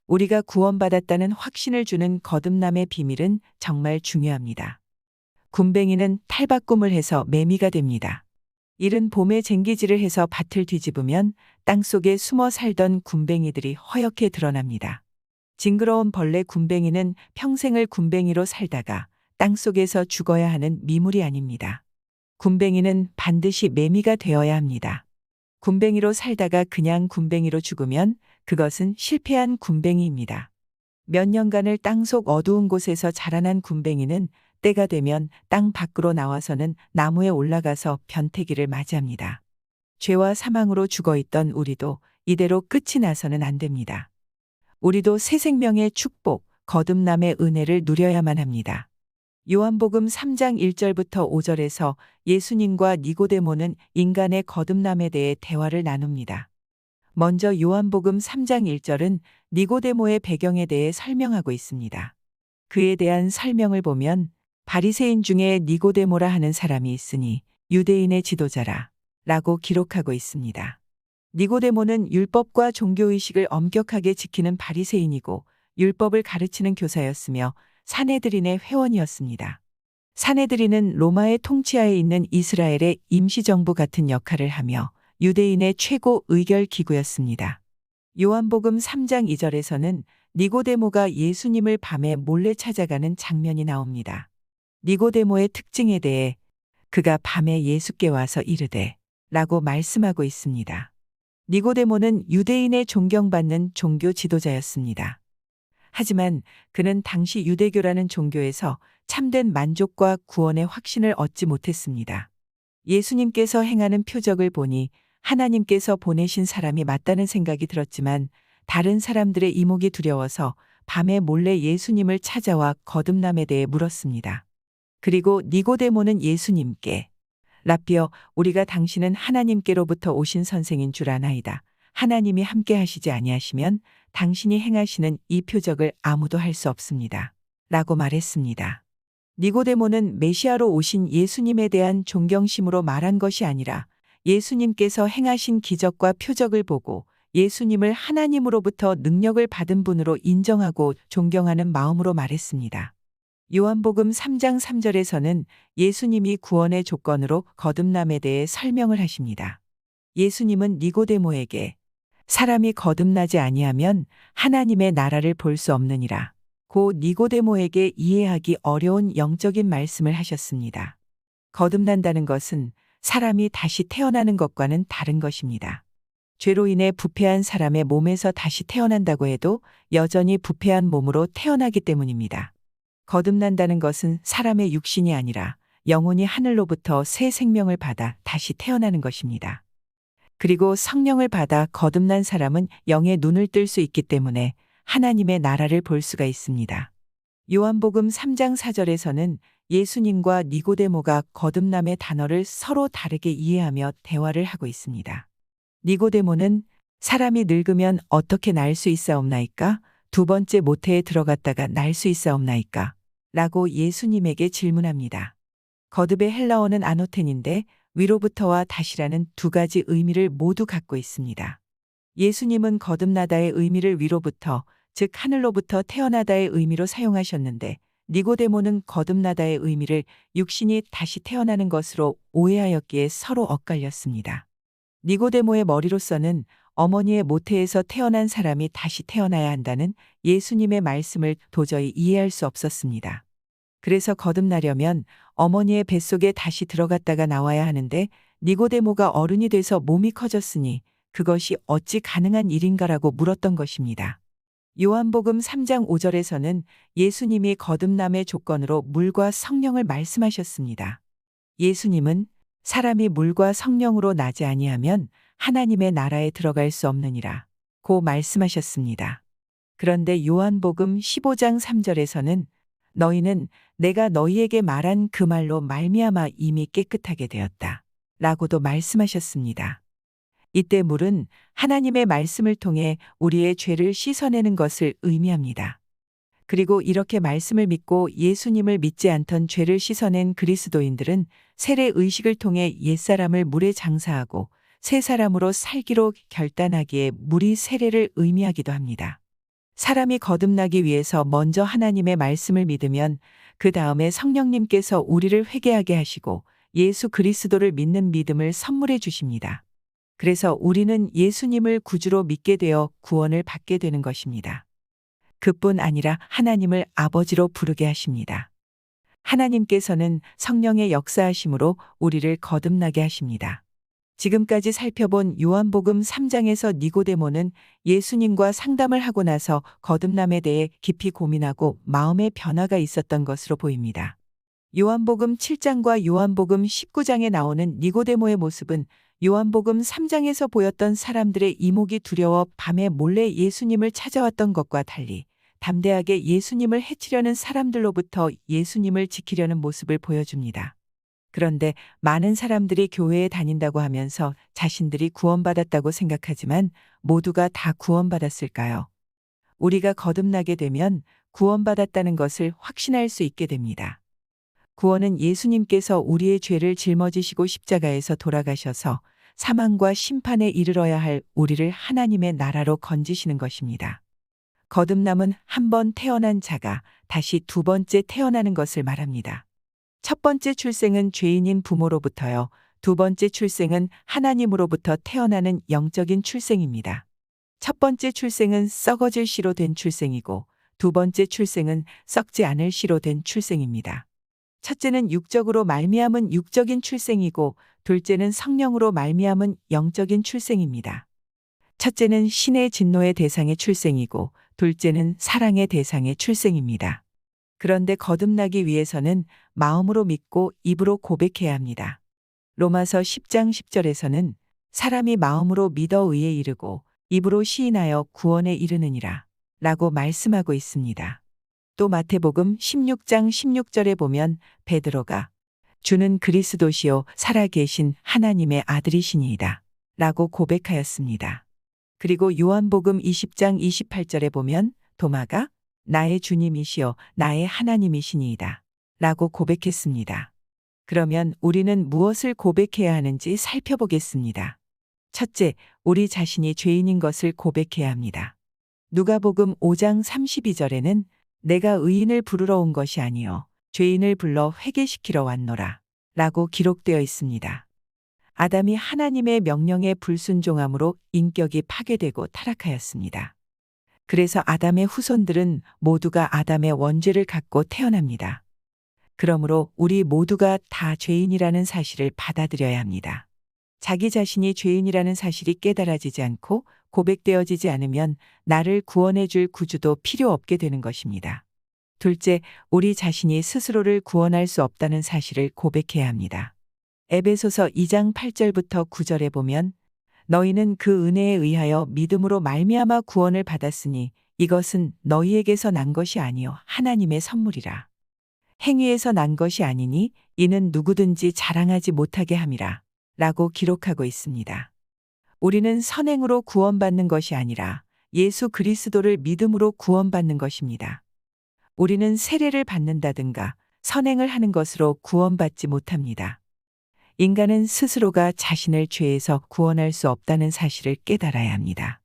우리가 구원받았다는 확신을 주는 거듭남의 비밀은 정말 중요합니다. 굼벵이는 탈바꿈을 해서 매미가 됩니다. 이른 봄에 쟁기질을 해서 밭을 뒤집으면 땅속에 숨어 살던 굼벵이들이 허옇게 드러납니다. 징그러운 벌레 굼벵이는 평생을 굼벵이로 살다가 땅속에서 죽어야 하는 미물이 아닙니다. 굼벵이는 반드시 매미가 되어야 합니다. 굼벵이로 살다가 그냥 굼벵이로 죽으면 그것은 실패한 굼벵이입니다. 몇 년간을 땅속 어두운 곳에서 자라난 굼벵이는 때가 되면 땅 밖으로 나와서는 나무에 올라가서 변태기를 맞이합니다. 죄와 사망으로 죽어있던 우리도 이대로 끝이 나서는 안 됩니다. 우리도 새 생명의 축복, 거듭남의 은혜를 누려야만 합니다. 요한복음 3장 1절부터 5절에서 예수님과 니고데모는 인간의 거듭남에 대해 대화를 나눕니다. 먼저 요한복음 3장 1절은 니고데모의 배경에 대해 설명하고 있습니다. 그에 대한 설명을 보면 바리새인 중에 니고데모라 하는 사람이 있으니 유대인의 지도자라 라고 기록하고 있습니다. 니고데모는 율법과 종교의식을 엄격하게 지키는 바리새인이고 율법을 가르치는 교사였으며 산헤드린의 회원이었습니다. 산헤드린은 로마의 통치하에 있는 이스라엘의 임시정부 같은 역할을 하며 유대인의 최고 의결 기구였습니다. 요한복음 3장 2절에서는 니고데모가 예수님을 밤에 몰래 찾아가는 장면이 나옵니다. 니고데모의 특징에 대해 그가 밤에 예수께 와서 이르되 라고 말씀하고 있습니다. 니고데모는 유대인의 존경받는 종교 지도자였습니다. 하지만 그는 당시 유대교라는 종교에서 참된 만족과 구원의 확신을 얻지 못했습니다. 예수님께서 행하는 표적을 보니 하나님께서 보내신 사람이 맞다는 생각이 들었지만 다른 사람들의 이목이 두려워서 밤에 몰래 예수님을 찾아와 거듭남에 대해 물었습니다. 그리고 니고데모는 예수님께 라삐어, 우리가 당신은 하나님께로부터 오신 선생인 줄 아나이다. 하나님이 함께 하시지 아니하시면 당신이 행하시는 이 표적을 아무도 할 수 없습니다. 라고 말했습니다. 니고데모는 메시아로 오신 예수님에 대한 존경심으로 말한 것이 아니라 예수님께서 행하신 기적과 표적을 보고 예수님을 하나님으로부터 능력을 받은 분으로 인정하고 존경하는 마음으로 말했습니다. 요한복음 3장 3절에서는 예수님이 구원의 조건으로 거듭남에 대해 설명을 하십니다. 예수님은 니고데모에게 사람이 거듭나지 아니하면 하나님의 나라를 볼 수 없느니라. 고 니고데모에게 이해하기 어려운 영적인 말씀을 하셨습니다. 거듭난다는 것은 사람이 다시 태어나는 것과는 다른 것입니다. 죄로 인해 부패한 사람의 몸에서 다시 태어난다고 해도 여전히 부패한 몸으로 태어나기 때문입니다. 거듭난다는 것은 사람의 육신이 아니라 영혼이 하늘로부터 새 생명을 받아 다시 태어나는 것입니다. 그리고 성령을 받아 거듭난 사람은 영의 눈을 뜰 수 있기 때문에 하나님의 나라를 볼 수가 있습니다. 요한복음 3장 4절에서는 예수님과 니고데모가 거듭남의 단어를 서로 다르게 이해하며 대화를 하고 있습니다. 니고데모는 사람이 늙으면 어떻게 날 수 있사옵나이까? 두 번째 모태에 들어갔다가 날 수 있사옵나이까? 라고 예수님에게 질문합니다. 거듭의 헬라어는 아노텐인데 위로부터와 다시라는 두 가지 의미를 모두 갖고 있습니다. 예수님은 거듭나다의 의미를 위로부터, 즉 하늘로부터 태어나다의 의미로 사용하셨는데 니고데모는 거듭나다의 의미를 육신이 다시 태어나는 것으로 오해하였기에 서로 엇갈렸습니다. 니고데모의 머리로서는 어머니의 모태에서 태어난 사람이 다시 태어나야 한다는 예수님의 말씀을 도저히 이해할 수 없었습니다. 그래서 거듭나려면 어머니의 뱃속에 다시 들어갔다가 나와야 하는데 니고데모가 어른이 돼서 몸이 커졌으니 그것이 어찌 가능한 일인가라고 물었던 것입니다. 요한복음 3장 5절에서는 예수님이 거듭남의 조건으로 물과 성령을 말씀하셨습니다. 예수님은 사람이 물과 성령으로 나지 아니하면 하나님의 나라에 들어갈 수 없느니라 고 말씀하셨습니다. 그런데 요한복음 15장 3절에서는 너희는 내가 너희에게 말한 그 말로 말미암아 이미 깨끗하게 되었다 라고도 말씀하셨습니다. 이때 물은 하나님의 말씀을 통해 우리의 죄를 씻어내는 것을 의미합니다. 그리고 이렇게 말씀을 믿고 예수님을 믿지 않던 죄를 씻어낸 그리스도인들은 세례 의식을 통해 옛사람을 물에 장사하고 새 사람으로 살기로 결단하기에 물이 세례를 의미하기도 합니다. 사람이 거듭나기 위해서 먼저 하나님의 말씀을 믿으면 그 다음에 성령님께서 우리를 회개하게 하시고 예수 그리스도를 믿는 믿음을 선물해 주십니다. 그래서 우리는 예수님을 구주로 믿게 되어 구원을 받게 되는 것입니다. 그뿐 아니라 하나님을 아버지로 부르게 하십니다. 하나님께서는 성령의 역사하심으로 우리를 거듭나게 하십니다. 지금까지 살펴본 요한복음 3장에서 니고데모는 예수님과 상담을 하고 나서 거듭남에 대해 깊이 고민하고 마음의 변화가 있었던 것으로 보입니다. 요한복음 7장과 요한복음 19장에 나오는 니고데모의 모습은 요한복음 3장에서 보였던 사람들의 이목이 두려워 밤에 몰래 예수님을 찾아왔던 것과 달리 담대하게 예수님을 해치려는 사람들로부터 예수님을 지키려는 모습을 보여줍니다. 그런데 많은 사람들이 교회에 다닌다고 하면서 자신들이 구원받았다고 생각하지만 모두가 다 구원받았을까요? 우리가 거듭나게 되면 구원받았다는 것을 확신할 수 있게 됩니다. 구원은 예수님께서 우리의 죄를 짊어지시고 십자가에서 돌아가셔서 사망과 심판에 이르러야 할 우리를 하나님의 나라로 건지시는 것입니다. 거듭남은 한 번 태어난 자가 다시 두 번째 태어나는 것을 말합니다. 첫 번째 출생은 죄인인 부모로부터요. 두 번째 출생은 하나님으로부터 태어나는 영적인 출생입니다. 첫 번째 출생은 썩어질 씨로 된 출생이고 두 번째 출생은 썩지 않을 씨로 된 출생입니다. 첫째는 육적으로 말미암은 육적인 출생이고 둘째는 성령으로 말미암은 영적인 출생입니다. 첫째는 신의 진노의 대상의 출생이고 둘째는 사랑의 대상의 출생입니다. 그런데 거듭나기 위해서는 마음으로 믿고 입으로 고백해야 합니다. 로마서 10장 10절에서는 사람이 마음으로 믿어 의에 이르고 입으로 시인하여 구원에 이르느니라 라고 말씀하고 있습니다. 또 마태복음 16장 16절에 보면 베드로가 주는 그리스도시요 살아계신 하나님의 아들이시니이다 라고 고백하였습니다. 그리고 요한복음 20장 28절에 보면 도마가 나의 주님이시여 나의 하나님이시니이다 라고 고백했습니다. 그러면 우리는 무엇을 고백해야 하는지 살펴보겠습니다. 첫째, 우리 자신이 죄인인 것을 고백해야 합니다. 누가복음 5장 32절에는 내가 의인을 부르러 온 것이 아니요 죄인을 불러 회개시키러 왔노라 라고 기록되어 있습니다. 아담이 하나님의 명령에 불순종함으로 인격이 파괴되고 타락하였습니다. 그래서 아담의 후손들은 모두가 아담의 원죄를 갖고 태어납니다. 그러므로 우리 모두가 다 죄인이라는 사실을 받아들여야 합니다. 자기 자신이 죄인이라는 사실이 깨달아지지 않고 고백되어지지 않으면 나를 구원해 줄 구주도 필요 없게 되는 것입니다. 둘째, 우리 자신이 스스로를 구원할 수 없다는 사실을 고백해야 합니다. 에베소서 2장 8절부터 9절에 보면 너희는 그 은혜에 의하여 믿음으로 말미암아 구원을 받았으니 이것은 너희에게서 난 것이 아니요 하나님의 선물이라. 행위에서 난 것이 아니니 이는 누구든지 자랑하지 못하게 함이라 라고 기록하고 있습니다. 우리는 선행으로 구원받는 것이 아니라 예수 그리스도를 믿음으로 구원받는 것입니다. 우리는 세례를 받는다든가 선행을 하는 것으로 구원받지 못합니다. 인간은 스스로가 자신을 죄에서 구원할 수 없다는 사실을 깨달아야 합니다.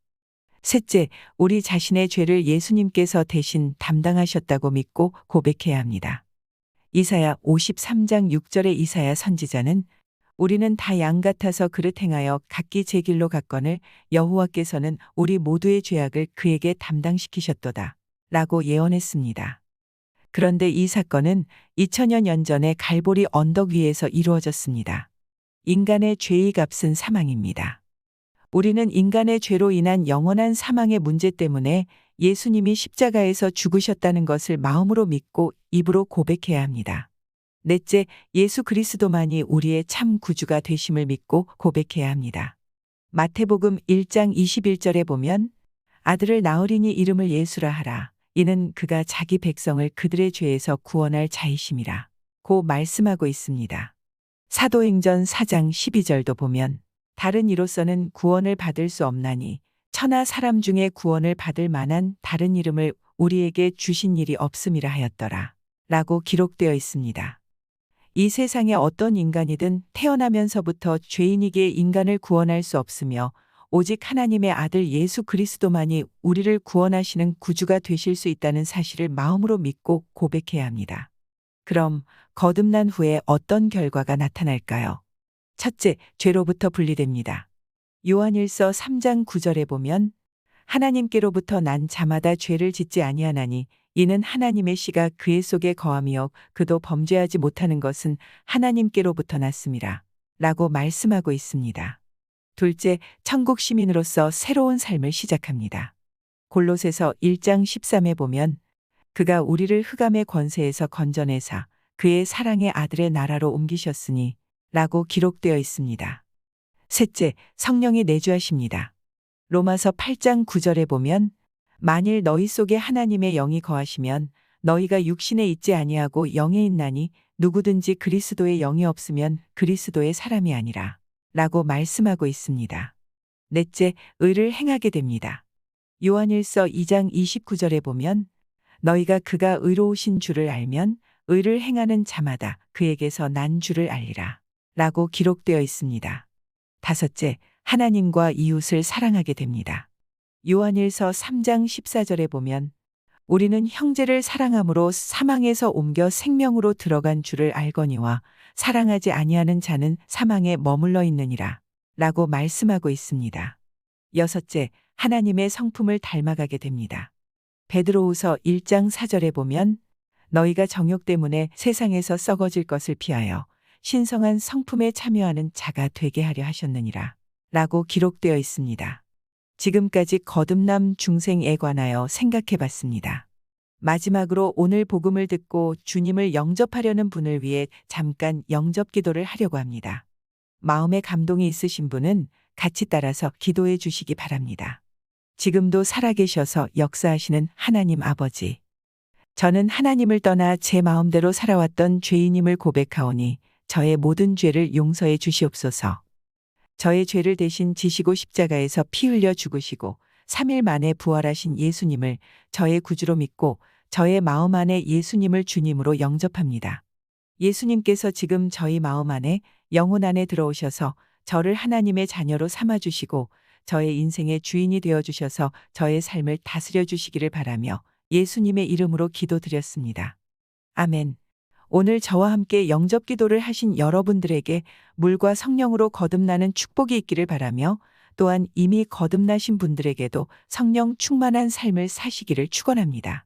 셋째, 우리 자신의 죄를 예수님께서 대신 담당하셨다고 믿고 고백해야 합니다. 이사야 53장 6절의 이사야 선지자는 우리는 다 양 같아서 그릇 행하여 각기 제 길로 갔거늘 여호와께서는 우리 모두의 죄악을 그에게 담당시키셨도다 라고 예언했습니다. 그런데 이 사건은 2000여 전에 갈보리 언덕 위에서 이루어졌습니다. 인간의 죄의 값은 사망입니다. 우리는 인간의 죄로 인한 영원한 사망의 문제 때문에 예수님이 십자가에서 죽으셨다는 것을 마음으로 믿고 입으로 고백해야 합니다. 넷째, 예수 그리스도만이 우리의 참 구주가 되심을 믿고 고백해야 합니다. 마태복음 1장 21절에 보면 아들을 낳으리니 이름을 예수라 하라. 이는 그가 자기 백성을 그들의 죄에서 구원할 자이심이라 고 말씀하고 있습니다. 사도행전 4장 12절도 보면 다른 이로서는 구원을 받을 수 없나니 천하 사람 중에 구원을 받을 만한 다른 이름을 우리에게 주신 일이 없음이라 하였더라 라고 기록되어 있습니다. 이 세상에 어떤 인간이든 태어나면서부터 죄인이기에 인간을 구원할 수 없으며 오직 하나님의 아들 예수 그리스도만이 우리를 구원하시는 구주가 되실 수 있다는 사실을 마음으로 믿고 고백해야 합니다. 그럼 거듭난 후에 어떤 결과가 나타날까요? 첫째, 죄로부터 분리됩니다. 요한일서 3장 9절에 보면 하나님께로부터 난 자마다 죄를 짓지 아니하나니 이는 하나님의 씨가 그의 속에 거함이요 그도 범죄하지 못하는 것은 하나님께로부터 났음이라 라고 말씀하고 있습니다. 둘째, 천국 시민으로서 새로운 삶을 시작합니다. 골로새서 1장 13에 보면 그가 우리를 흑암의 권세에서 건져내사 그의 사랑의 아들의 나라로 옮기셨으니 라고 기록되어 있습니다. 셋째, 성령이 내주하십니다. 로마서 8장 9절에 보면 만일 너희 속에 하나님의 영이 거하시면 너희가 육신에 있지 아니하고 영에 있나니 누구든지 그리스도의 영이 없으면 그리스도의 사람이 아니라 라고 말씀하고 있습니다. 넷째, 의를 행하게 됩니다. 요한일서 2장 29절에 보면 너희가 그가 의로우신 줄을 알면 의를 행하는 자마다 그에게서 난 줄을 알리라 라고 기록되어 있습니다. 다섯째, 하나님과 이웃을 사랑하게 됩니다. 요한일서 3장 14절에 보면 우리는 형제를 사랑함으로 사망에서 옮겨 생명으로 들어간 줄을 알거니와 사랑하지 아니하는 자는 사망에 머물러 있느니라 라고 말씀하고 있습니다. 여섯째, 하나님의 성품을 닮아가게 됩니다. 베드로후서 1장 4절에 보면 너희가 정욕 때문에 세상에서 썩어질 것을 피하여 신성한 성품에 참여하는 자가 되게 하려 하셨느니라 라고 기록되어 있습니다. 지금까지 거듭남 중생에 관하여 생각해 봤습니다. 마지막으로 오늘 복음을 듣고 주님을 영접하려는 분을 위해 잠깐 영접 기도를 하려고 합니다. 마음에 감동이 있으신 분은 같이 따라서 기도해 주시기 바랍니다. 지금도 살아계셔서 역사하시는 하나님 아버지. 저는 하나님을 떠나 제 마음대로 살아왔던 죄인임을 고백하오니 저의 모든 죄를 용서해 주시옵소서. 저의 죄를 대신 지시고 십자가에서 피 흘려 죽으시고 3일 만에 부활하신 예수님을 저의 구주로 믿고 저의 마음 안에 예수님을 주님으로 영접합니다. 예수님께서 지금 저희 마음 안에 영혼 안에 들어오셔서 저를 하나님의 자녀로 삼아주시고 저의 인생의 주인이 되어주셔서 저의 삶을 다스려 주시기를 바라며 예수님의 이름으로 기도드렸습니다. 아멘. 오늘 저와 함께 영접 기도를 하신 여러분들에게 물과 성령으로 거듭나는 축복이 있기를 바라며 또한 이미 거듭나신 분들에게도 성령 충만한 삶을 사시기를 축원합니다.